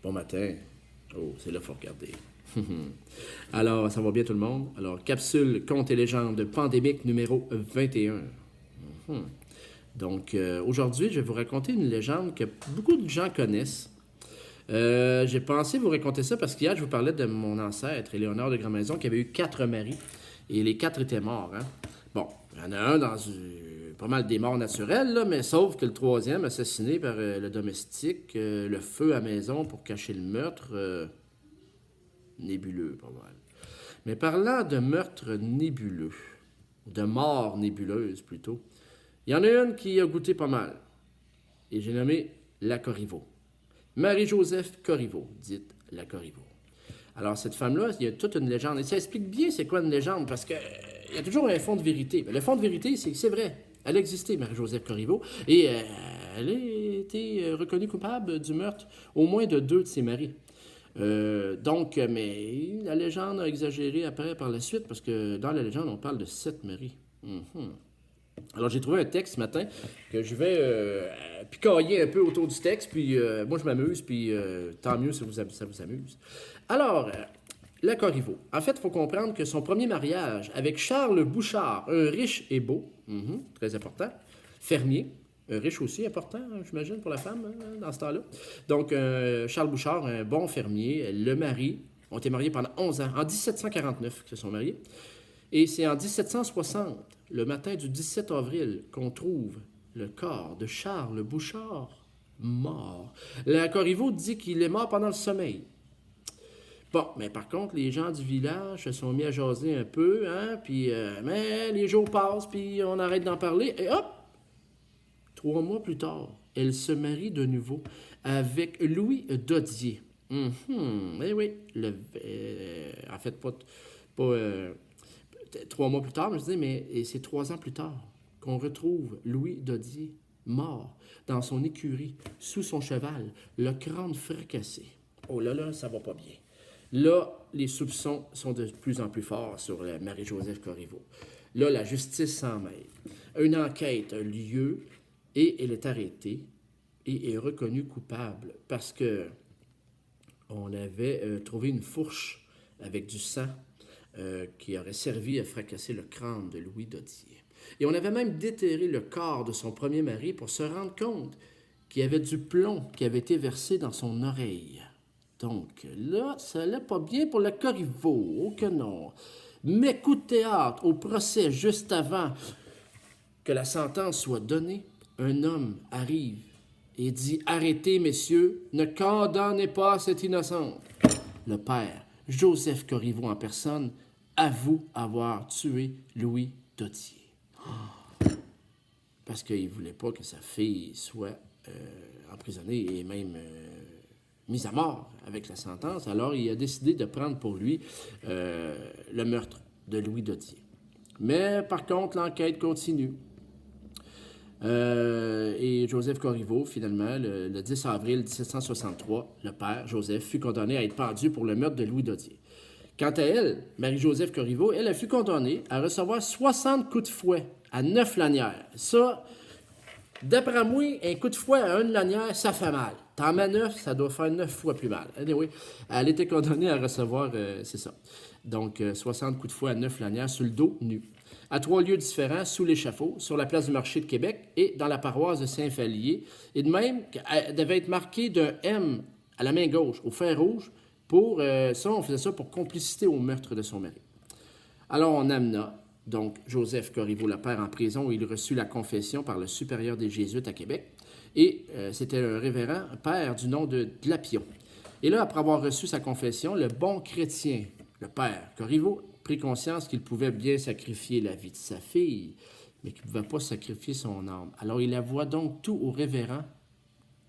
Bon matin. Oh, c'est là qu'il faut regarder. Alors, ça va bien tout le monde? Alors, capsule Contes et légendes pandémique numéro 21. Mhm. Donc, aujourd'hui, je vais vous raconter une légende que beaucoup de gens connaissent. J'ai pensé vous raconter ça parce qu'hier, je vous parlais de mon ancêtre, Éléonore de Grandmaison, qui avait eu 4 maris. Et les 4 étaient morts, hein? Bon, il y en a un dans pas mal des morts naturelles, là, mais sauf que le troisième, assassiné par le domestique, le feu à maison pour cacher le meurtre, nébuleux, pas mal. Mais parlant de meurtre nébuleux, de mort nébuleuse plutôt, il y en a une qui a goûté pas mal. Et j'ai nommé la Corriveau. Marie-Joseph Corriveau, dite la Corriveau. Alors, cette femme-là, il y a toute une légende. Et ça explique bien c'est quoi une légende, parce qu'il y a toujours un fond de vérité. Mais le fond de vérité, c'est que c'est vrai. Elle a existé, Marie-Joseph Corriveau, et elle a été reconnue coupable du meurtre au moins de 2 de ses maris. Mais la légende a exagéré après par la suite, parce que dans la légende, on parle de 7 maris. Mhm. Alors, j'ai trouvé un texte ce matin que je vais picailler un peu autour du texte, puis moi, je m'amuse, puis tant mieux si ça vous amuse. Alors, la Corriveau. En fait, il faut comprendre que son premier mariage avec Charles Bouchard, un riche et beau, très important, fermier, un riche aussi important, hein, j'imagine, pour la femme, hein, dans ce temps-là. Donc, Charles Bouchard, un bon fermier, le mari, ont été mariés pendant 11 ans, en 1749 qu'ils se sont mariés. Et c'est en 1760, le matin du 17 avril, qu'on trouve le corps de Charles Bouchard mort. La Corriveau dit qu'il est mort pendant le sommeil. Bon, mais par contre, les gens du village se sont mis à jaser un peu, hein, puis mais les jours passent, puis on arrête d'en parler, et hop, 3 mois plus tard, elle se marie de nouveau avec Louis Dodier. Eh oui, en fait, pas 3 mois plus tard, je dis, mais c'est 3 ans plus tard qu'on retrouve Louis Dodier mort dans son écurie, sous son cheval, le crâne fracassé. Oh là là, ça va pas bien. Là, les soupçons sont de plus en plus forts sur Marie-Joseph Corriveau. Là, la justice s'en mêle. Une enquête a lieu et elle est arrêtée et est reconnue coupable parce que on avait trouvé une fourche avec du sang qui aurait servi à fracasser le crâne de Louis Dodier. Et on avait même déterré le corps de son premier mari pour se rendre compte qu'il y avait du plomb qui avait été versé dans son oreille. Donc là, ça allait pas bien pour la Corriveau, oh que non. Mais coup de théâtre, au procès, juste avant que la sentence soit donnée, un homme arrive et dit « Arrêtez, messieurs, ne condamnez pas cette innocente. » Le père, Joseph Corriveau en personne, avoue avoir tué Louis Dodier. Parce qu'il ne voulait pas que sa fille soit emprisonnée et même mise à mort avec la sentence. Alors, il a décidé de prendre pour lui le meurtre de Louis Dodier. Mais par contre, l'enquête continue. Et Joseph Corriveau, finalement, le 10 avril 1763, le père, Joseph, fut condamné à être pendu pour le meurtre de Louis Dodier. Quant à elle, Marie-Joseph Corriveau, elle a fut condamnée à recevoir 60 coups de fouet à 9 lanières. Ça, d'après moi, un coup de fouet à 1 lanière, ça fait mal. T'en mets 9, ça doit faire 9 fois plus mal. Anyway, elle était condamnée à recevoir, c'est ça. Donc, 60 coups de fouet à 9 lanières sur le dos nu. À 3 lieux différents, sous l'échafaud, sur la place du marché de Québec et dans la paroisse de Saint-Falier. Et de même, elle devait être marquée d'un M à la main gauche, au fer rouge. Pour ça, on faisait ça pour complicité au meurtre de son mari. Alors, on amena donc Joseph Corriveau, le père, en prison où il reçut la confession par le supérieur des Jésuites à Québec. Et c'était un révérend père du nom de Glapion. Et là, après avoir reçu sa confession, le bon chrétien, le père Corriveau, prit conscience qu'il pouvait bien sacrifier la vie de sa fille, mais qu'il ne pouvait pas sacrifier son âme. Alors, il avoua donc tout au révérend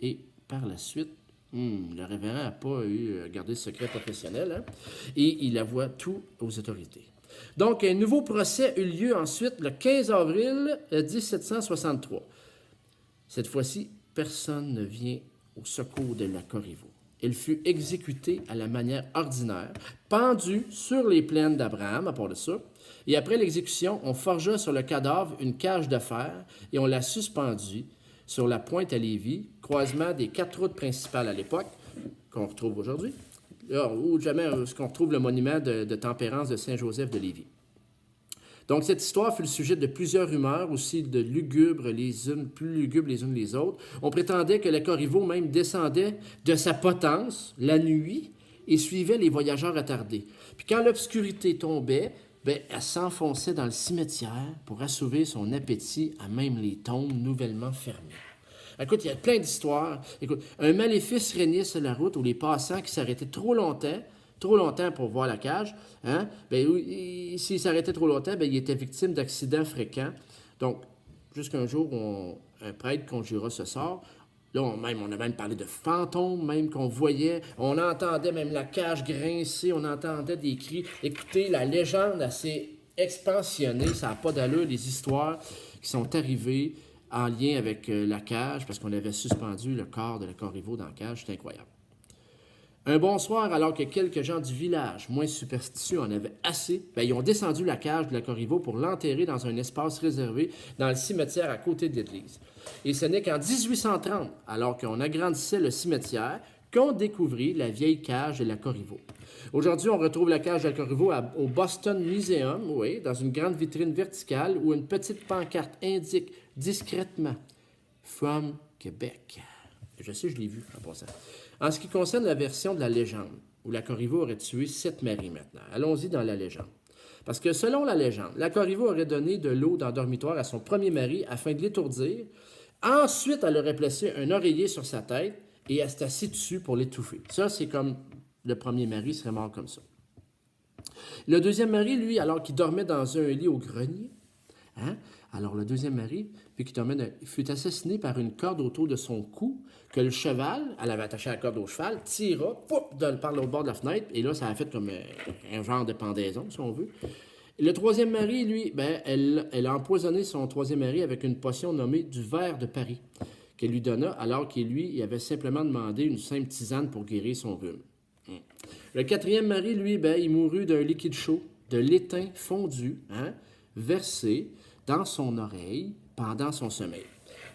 et par la suite, le révérend n'a pas gardé le secret professionnel, hein? Et il avoua tout aux autorités. Donc, un nouveau procès eut lieu ensuite le 15 avril 1763. Cette fois-ci, personne ne vient au secours de la Corriveau. Elle fut exécutée à la manière ordinaire, pendue sur les plaines d'Abraham, à part de ça. Et après l'exécution, on forgea sur le cadavre une cage de fer et on la suspendit sur la pointe à Lévis, croisement des 4 routes principales à l'époque, qu'on retrouve aujourd'hui, ou jamais ce qu'on retrouve le monument de tempérance de Saint-Joseph de Lévis. Donc, cette histoire fut le sujet de plusieurs rumeurs, aussi de lugubres les unes, plus lugubres les unes les autres. On prétendait que le Corriveau même descendait de sa potence la nuit et suivait les voyageurs attardés. Puis quand l'obscurité tombait, ben, elle s'enfonçait dans le cimetière pour assouvir son appétit à même les tombes nouvellement fermées. Écoute, il y a plein d'histoires. Écoute, un maléfice régnait sur la route où les passants qui s'arrêtaient trop longtemps pour voir la cage, hein, ben, s'il s'arrêtait trop longtemps, ben, il était victime d'accidents fréquents. Donc, jusqu'un jour, un prêtre conjura ce sort. Là, on a même parlé de fantômes, même qu'on voyait. On entendait même la cage grincer, on entendait des cris. Écoutez, la légende, elle s'est expansionnée, ça n'a pas d'allure, les histoires qui sont arrivées en lien avec la cage, parce qu'on avait suspendu le corps de la Corriveau dans la cage, c'est incroyable. Un bon soir, alors que quelques gens du village, moins superstitieux, en avaient assez, ben, ils ont descendu la cage de la Corriveau pour l'enterrer dans un espace réservé dans le cimetière à côté de l'église. Et ce n'est qu'en 1830, alors qu'on agrandissait le cimetière, qu'on découvrit la vieille cage de la Corriveau. Aujourd'hui, on retrouve la cage de la Corriveau au Boston Museum, oui, dans une grande vitrine verticale où une petite pancarte indique discrètement « From Québec ». Je sais, je l'ai vu en passant. En ce qui concerne la version de la légende, où la Corriveau aurait tué 7 maris maintenant, allons-y dans la légende. Parce que selon la légende, la Corriveau aurait donné de l'eau dans le dormitoire à son premier mari afin de l'étourdir. Ensuite, elle aurait placé un oreiller sur sa tête et elle s'est assise dessus pour l'étouffer. Ça, c'est comme le premier mari serait mort comme ça. Le deuxième mari, lui, alors qu'il dormait dans un lit au grenier, hein? Alors le deuxième mari, vu qu'il dormait, fut assassiné par une corde autour de son cou, que le cheval, elle avait attaché la corde au cheval, tira, par l'autre bord de la fenêtre, et là, ça a fait comme un genre de pendaison, si on veut. Et le troisième mari, lui, ben, elle a empoisonné son troisième mari avec une potion nommée du ver de Paris, qu'elle lui donna, alors qu'il lui, il avait simplement demandé une simple tisane pour guérir son rhume. Le quatrième mari, lui, ben, il mourut d'un liquide chaud, de l'étain fondu, hein, versé dans son oreille pendant son sommeil.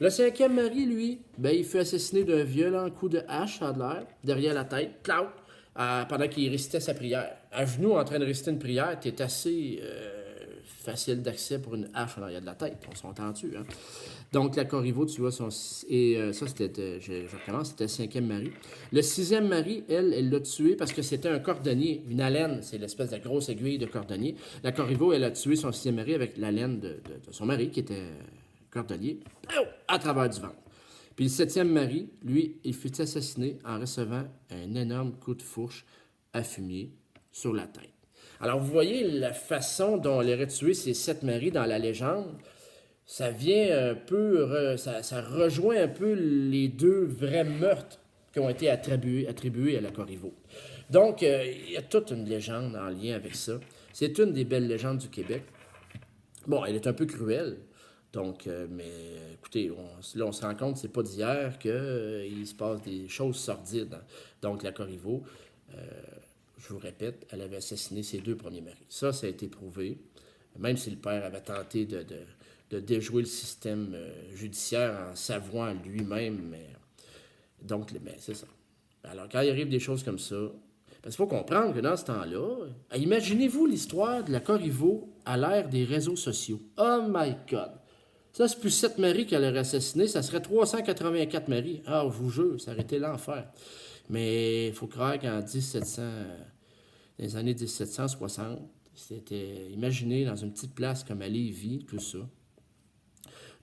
Le cinquième mari, lui, ben, il fut assassiné d'un violent coup de hache à l'air, derrière la tête, clout, pendant qu'il récitait sa prière. À genoux, en train de réciter une prière, t'es assez facile d'accès pour une hache en arrière de la tête. On s'entend-tu, hein? Donc, la Corriveau, tu vois, ça, c'était, je recommence, c'était le cinquième mari. Le sixième mari, elle l'a tué parce que c'était un cordonnier, une alène, c'est l'espèce de grosse aiguille de cordonnier. La Corriveau, elle a tué son sixième mari avec l'alène de son mari, qui était cordonnier, à travers du ventre. Puis le septième mari, lui, il fut assassiné en recevant un énorme coup de fourche à fumier sur la tête. Alors, vous voyez la façon dont elle aurait tué ces 7 maris dans la légende. Ça vient un peu, ça rejoint un peu les 2 vrais meurtres qui ont été attribués à la Corriveau. Donc, il y a toute une légende en lien avec ça. C'est une des belles légendes du Québec. Bon, elle est un peu cruelle. Donc, mais écoutez, là, on se rend compte, c'est pas d'hier qu'il se passe des choses sordides. Hein. Donc, la Corriveau, je vous répète, elle avait assassiné ses 2 premiers maris. Ça a été prouvé. Même si le père avait tenté de déjouer le système judiciaire en s'avouant lui-même. Donc, c'est ça. Alors, quand il arrive des choses comme ça, parce qu'il faut comprendre que dans ce temps-là, imaginez-vous l'histoire de la Corriveau à l'ère des réseaux sociaux. Oh my God! Ça, c'est plus 7 maris qu'elle aurait assassiné, ça serait 384 maris. Ah, je vous jure, ça aurait été l'enfer. Mais il faut croire qu'en les années 1760, c'était imaginé dans une petite place comme à Lévis, tout ça.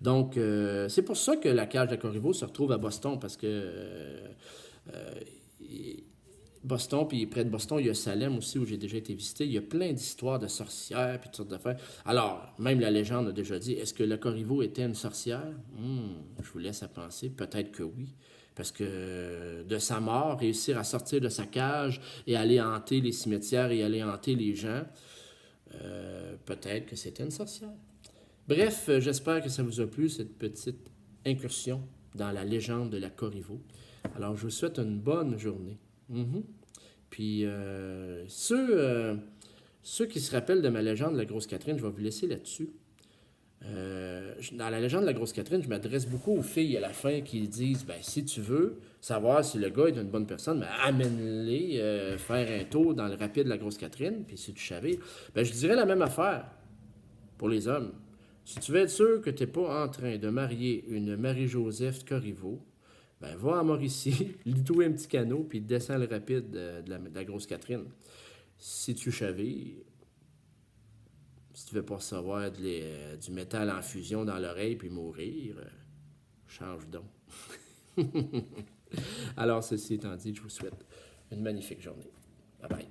Donc, c'est pour ça que la cage de la Corriveau se retrouve à Boston, parce que Boston, puis près de Boston, il y a Salem aussi, où j'ai déjà été visité. Il y a plein d'histoires de sorcières, puis toutes sortes d'affaires. Alors, même la légende a déjà dit, est-ce que la Corriveau était une sorcière? Je vous laisse à penser. Peut-être que oui. Parce que de sa mort, réussir à sortir de sa cage et aller hanter les cimetières et aller hanter les gens, peut-être que c'était une sorcière. Bref, j'espère que ça vous a plu, cette petite incursion dans la légende de la Corriveau. Alors, je vous souhaite une bonne journée. Puis, ceux qui se rappellent de ma légende de la Grosse Catherine, je vais vous laisser là-dessus. Dans la légende de la Grosse Catherine, je m'adresse beaucoup aux filles à la fin qui disent ben, si tu veux savoir si le gars est une bonne personne, ben, amène-les faire un tour dans le rapide de la Grosse Catherine, puis si tu savais, ben, je dirais la même affaire pour les hommes. Si tu veux être sûr que tu n'es pas en train de marier une Marie-Joseph Corriveau, ben, va à Mauricie, lis-toi un petit canot, puis descends le rapide de la Grosse Catherine. Si tu savais, si tu veux pas recevoir du métal en fusion dans l'oreille puis mourir, change donc. Alors, ceci étant dit, je vous souhaite une magnifique journée. Bye bye.